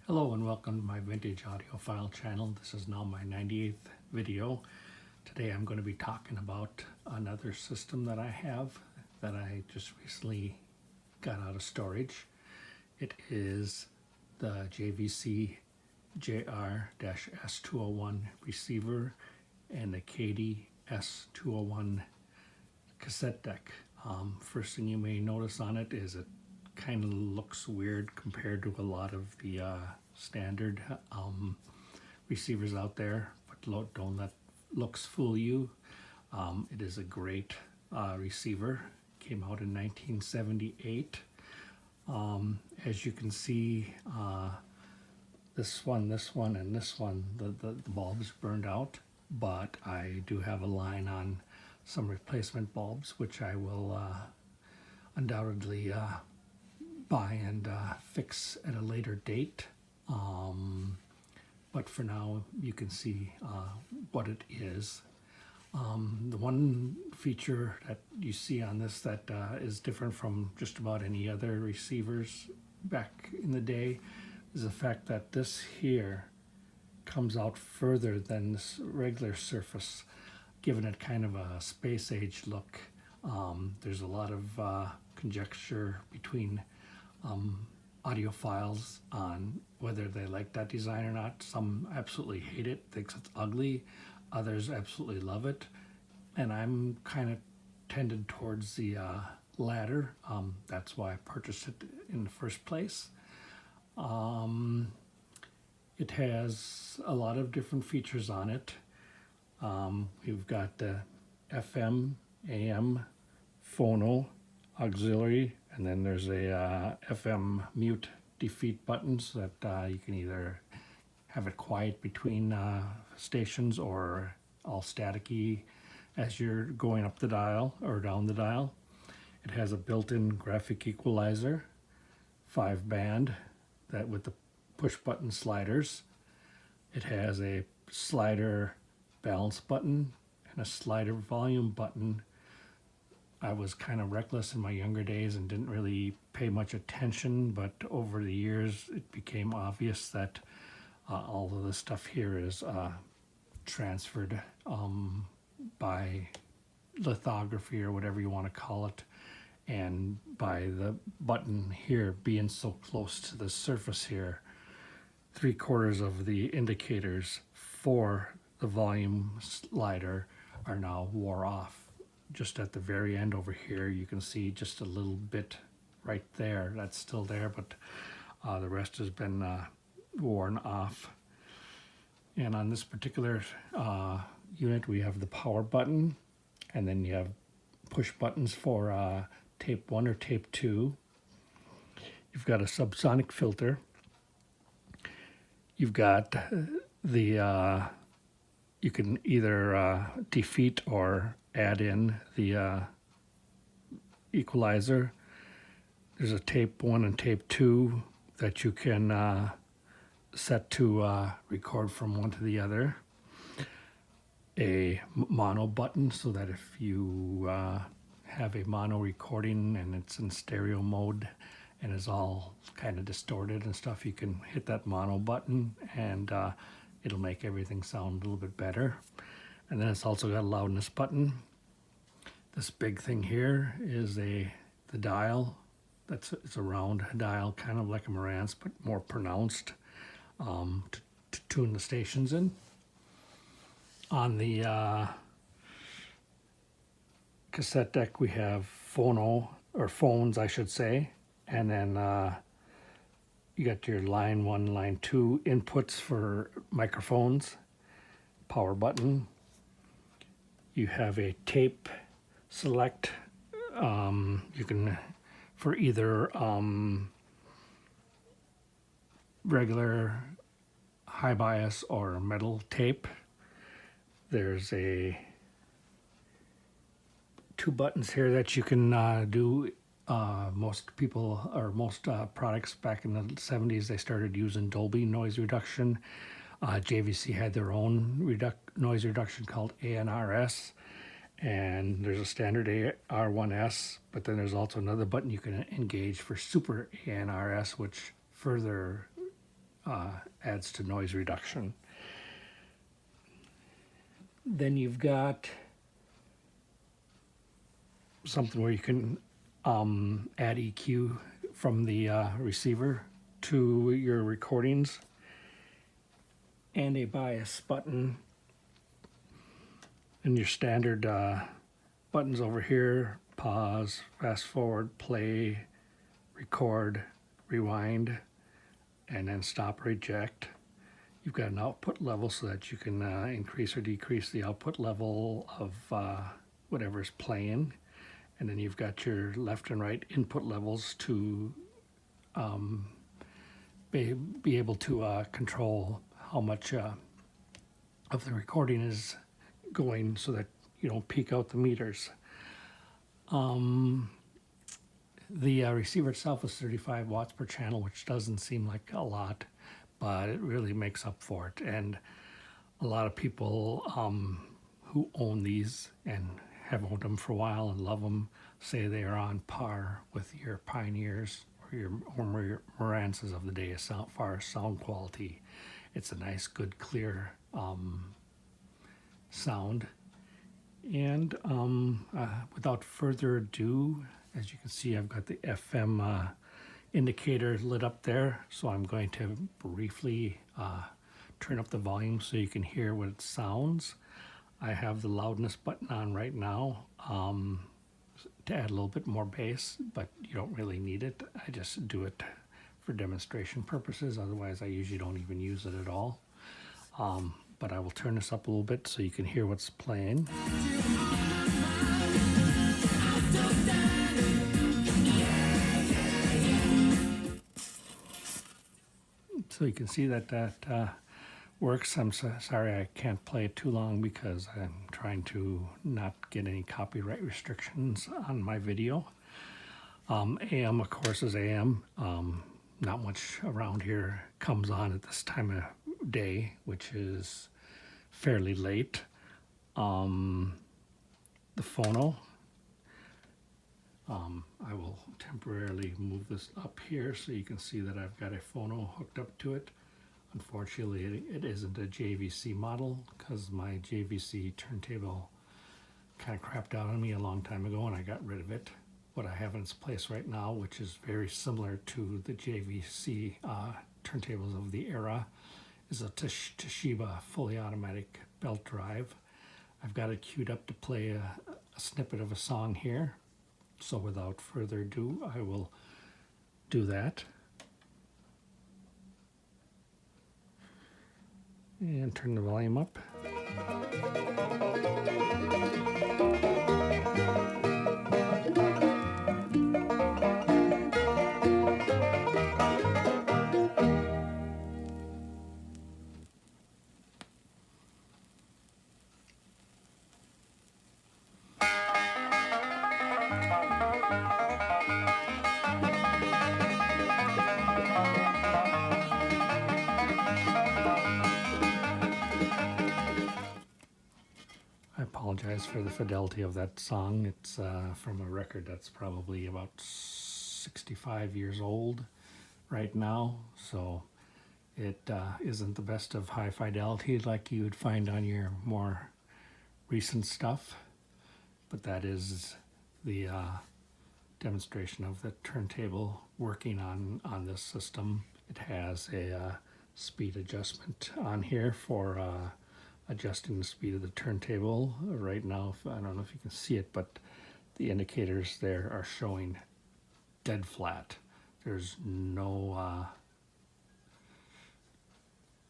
Hello and welcome to my vintage audiophile channel. This is now my 98th video. Today I'm going to be talking about another system that I have that I just recently got out of storage. It is the JVC JR-S201 receiver and the KD S201 cassette deck. First thing you may notice on it is it kind of looks weird compared to a lot of the standard receivers out there, but don't let looks fool you. It is a great receiver. Came out in 1978. As you can see, this one, and this one, the bulbs burned out, but I do have a line on some replacement bulbs, which I will undoubtedly buy and fix at a later date. But for now, you can see what it is. The one feature that you see on this that is different from just about any other receivers back in the day is the fact that this here comes out further than this regular surface, giving it kind of a space age look. There's a lot of conjecture between audiophiles on whether they like that design or not. Some absolutely hate it, thinks it's ugly. Others absolutely love it. And I'm kind of tended towards the latter. That's why I purchased it in the first place. It has a lot of different features on it. We've got the FM, AM, phono, auxiliary, and then there's a FM mute defeat button so that you can either have it quiet between stations or all staticky as you're going up the dial or down the dial. It has a built-in graphic equalizer, 5-band, that with the push button sliders. It has a slider balance button and a slider volume button. I was kind of reckless in my younger days and didn't really pay much attention, but over the years it became obvious that all of this stuff here is transferred by lithography or whatever you want to call it, and by the button here being so close to the surface here, 3/4 of the indicators for the volume slider are now wore off. Just at the very end over here, you can see just a little bit right there. That's still there, but the rest has been worn off. And on this particular unit, we have the power button, and then you have push buttons for tape 1 or tape 2. You've got a subsonic filter. You've got the you can either defeat or add in the equalizer. There's a tape 1 and tape 2 that you can set to record from one to the other. A mono button so that if you have a mono recording and it's in stereo mode and is all kind of distorted and stuff, you can hit that mono button and it'll make everything sound a little bit better. And then it's also got a loudness button. This big thing here is the dial. It's a round dial, kind of like a Marantz, but more pronounced, to tune the stations in. On the cassette deck, we have phones, I should say, and then you got your line 1, line 2 inputs for microphones, power button. You have a tape select. You can, for either regular high bias or metal tape. There's 2 buttons here that you can do. Most people, or most products back in the 70s, they started using Dolby noise reduction. JVC had their own noise reduction called ANRS, and there's a standard R1S, but then there's also another button you can engage for super ANRS, which further adds to noise reduction. Then you've got something where you can add EQ from the receiver to your recordings, and a bias button, and your standard buttons over here: pause, fast forward, play, record, rewind, and then stop, reject. You've got an output level so that you can increase or decrease the output level of whatever's playing. And then you've got your left and right input levels to be able to control how much of the recording is going so that you don't peak out the meters. The receiver itself is 35 watts per channel, which doesn't seem like a lot, but it really makes up for it. And a lot of people who own these and have owned them for a while and love them say they are on par with your Pioneers or your Morances of the day as far as sound quality. It's a nice, good, clear sound. And without further ado, as you can see, I've got the FM indicator lit up there, so I'm going to briefly turn up the volume so you can hear what it sounds. I have the loudness button on right now to add a little bit more bass, but you don't really need it. I just do it for demonstration purposes. Otherwise, I usually don't even use it at all. But I will turn this up a little bit so you can hear what's playing. So you can see that works. I'm sorry I can't play it too long because I'm trying to not get any copyright restrictions on my video. AM, of course, is AM. Not much around here comes on at this time of day, which is fairly late. The phono. I will temporarily move this up here so you can see that I've got a phono hooked up to it. Unfortunately, it isn't a JVC model because my JVC turntable kind of crapped out on me a long time ago and I got rid of it. What I have in its place right now, which is very similar to the JVC turntables of the era, is a Toshiba fully automatic belt drive. I've got it queued up to play a snippet of a song here. So without further ado, I will do that. And turn the volume up. I apologize for the fidelity of that song. It's from a record that's probably about 65 years old right now, so it isn't the best of high fidelity like you would find on your more recent stuff, but that is the demonstration of the turntable working on this system. It has a speed adjustment on here for adjusting the speed of the turntable. Right now, I don't know if you can see it, but the indicators there are showing dead flat. There's no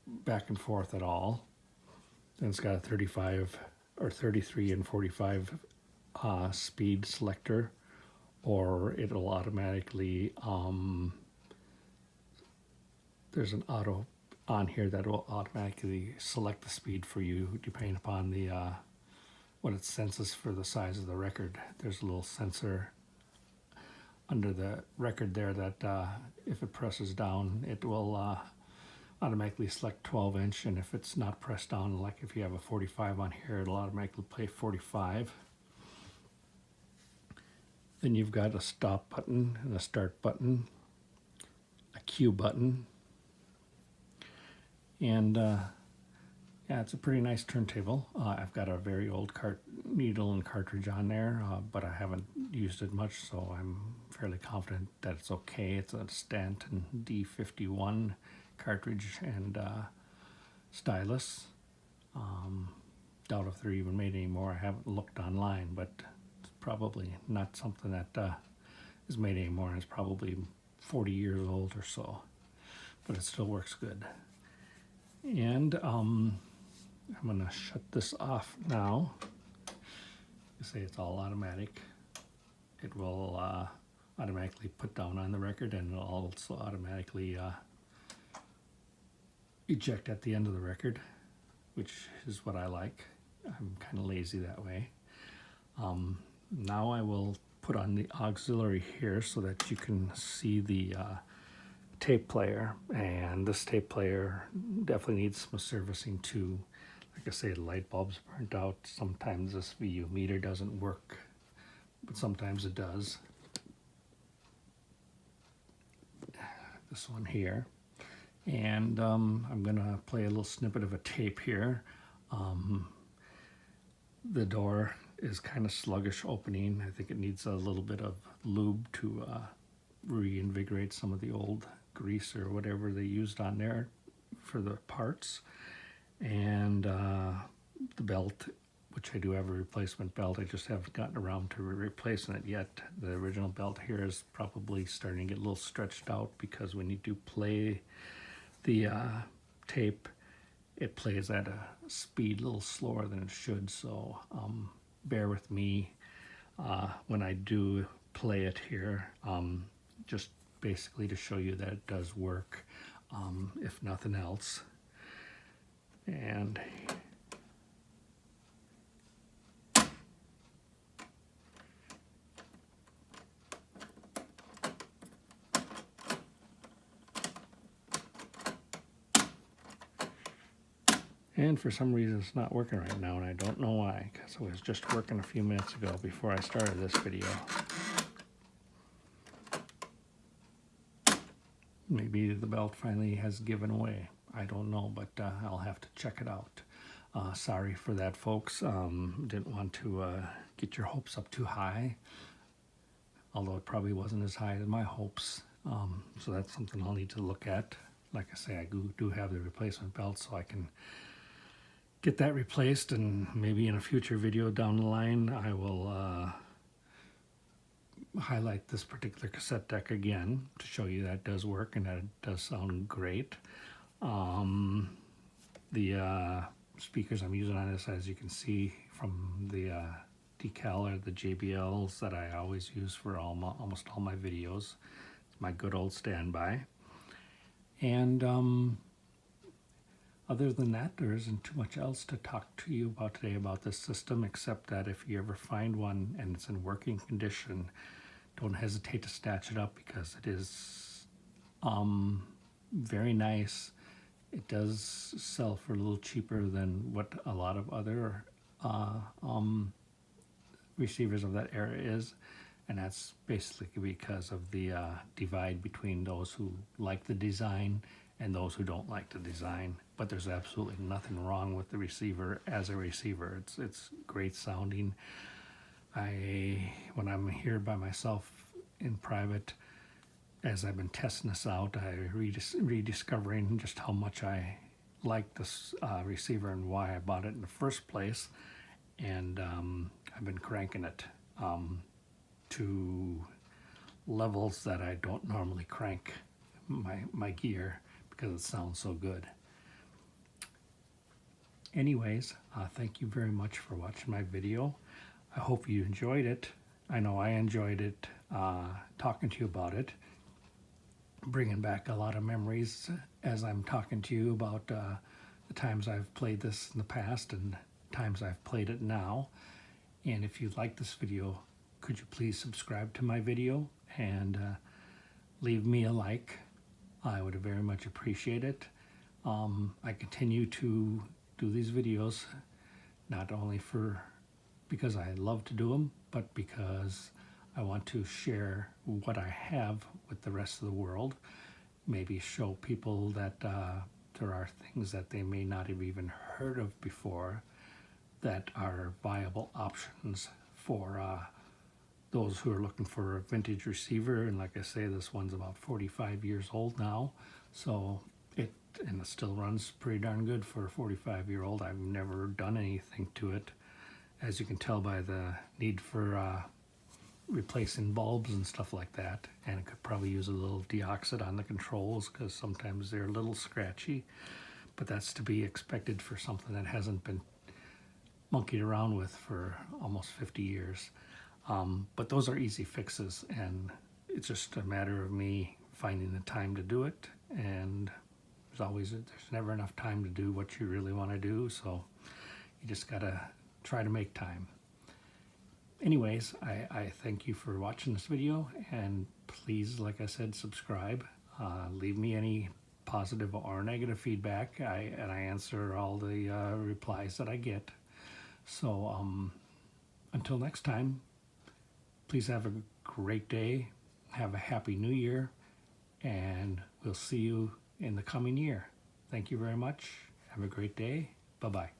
back and forth at all. Then it's got a 35 or 33 and 45 speed selector, or it'll automatically there's an auto on here that will automatically select the speed for you depending upon the what it senses for the size of the record. There's a little sensor under the record there that if it presses down, it will automatically select 12-inch, and if it's not pressed down, like if you have a 45 on here, it'll automatically play 45. Then you've got a stop button and a start button, a cue button, And yeah, it's a pretty nice turntable. I've got a very old needle and cartridge on there, but I haven't used it much, so I'm fairly confident that it's okay. It's a Stanton D51 cartridge and stylus. Doubt if they're even made anymore. I haven't looked online, but it's probably not something that is made anymore. It's probably 40 years old or so, but it still works good. And I'm gonna shut this off now. You say it's all automatic. It will automatically put down on the record, and it'll also automatically eject at the end of the record, which is what I like. I'm kind of lazy that way. Now I will put on the auxiliary here so that you can see the tape player, and this tape player definitely needs some servicing too. Like I say, the light bulb's burnt out. Sometimes this VU meter doesn't work, but sometimes it does. This one here. And I'm gonna play a little snippet of a tape here. The door is kind of sluggish opening. I think it needs a little bit of lube to reinvigorate some of the old grease or whatever they used on there for the parts. And the belt, which I do have a replacement belt, I just haven't gotten around to replacing it yet. The original belt here is probably starting to get a little stretched out because when you do play the tape, it plays at a speed a little slower than it should, so bear with me when I do play it here, just basically to show you that it does work, if nothing else. And for some reason it's not working right now, and I don't know why, because it was just working a few minutes ago before I started this video. Maybe the belt finally has given away. I don't know, but I'll have to check it out. Sorry for that, folks. Didn't want to get your hopes up too high, although it probably wasn't as high as my hopes. So that's something I'll need to look at. Like I say, I do have the replacement belt, so I can get that replaced, and maybe in a future video down the line I will highlight this particular cassette deck again to show you that it does work and that it does sound great. The speakers I'm using on this, as you can see from the decal, are the JBLs that I always use for almost all my videos. It's my good old standby. And other than that, there isn't too much else to talk to you about today about this system, except that if you ever find one and it's in working condition, don't hesitate to snatch it up, because it is very nice. It does sell for a little cheaper than what a lot of other receivers of that era is, and that's basically because of the divide between those who like the design and those who don't like the design. But there's absolutely nothing wrong with the receiver as a receiver. It's great sounding. When I'm here by myself in private, as I've been testing this out, I'm rediscovering just how much I like this receiver and why I bought it in the first place. And I've been cranking it to levels that I don't normally crank my gear, because it sounds so good. Anyways, thank you very much for watching my video. I hope you enjoyed it. I know I enjoyed it, talking to you about it, bringing back a lot of memories as I'm talking to you about the times I've played this in the past and times I've played it now. And if you like this video, could you please subscribe to my video and leave me a like? I would very much appreciate it. I continue to do these videos not only because I love to do them, but because I want to share what I have with the rest of the world. Maybe show people that there are things that they may not have even heard of before that are viable options for those who are looking for a vintage receiver. And like I say, this one's about 45 years old now, so it still runs pretty darn good for a 45-year-old. I've never done anything to it, as you can tell by the need for replacing bulbs and stuff like that, and it could probably use a little deoxit on the controls because sometimes they're a little scratchy, but that's to be expected for something that hasn't been monkeyed around with for almost 50 years. But those are easy fixes, and it's just a matter of me finding the time to do it, and there's never enough time to do what you really want to do, so you just gotta try to make time. Anyways, I thank you for watching this video, and please, like I said, subscribe. Leave me any positive or negative feedback, and I answer all the replies that I get. So until next time, please have a great day, have a happy new year, and we'll see you in the coming year. Thank you very much. Have a great day. Bye-bye.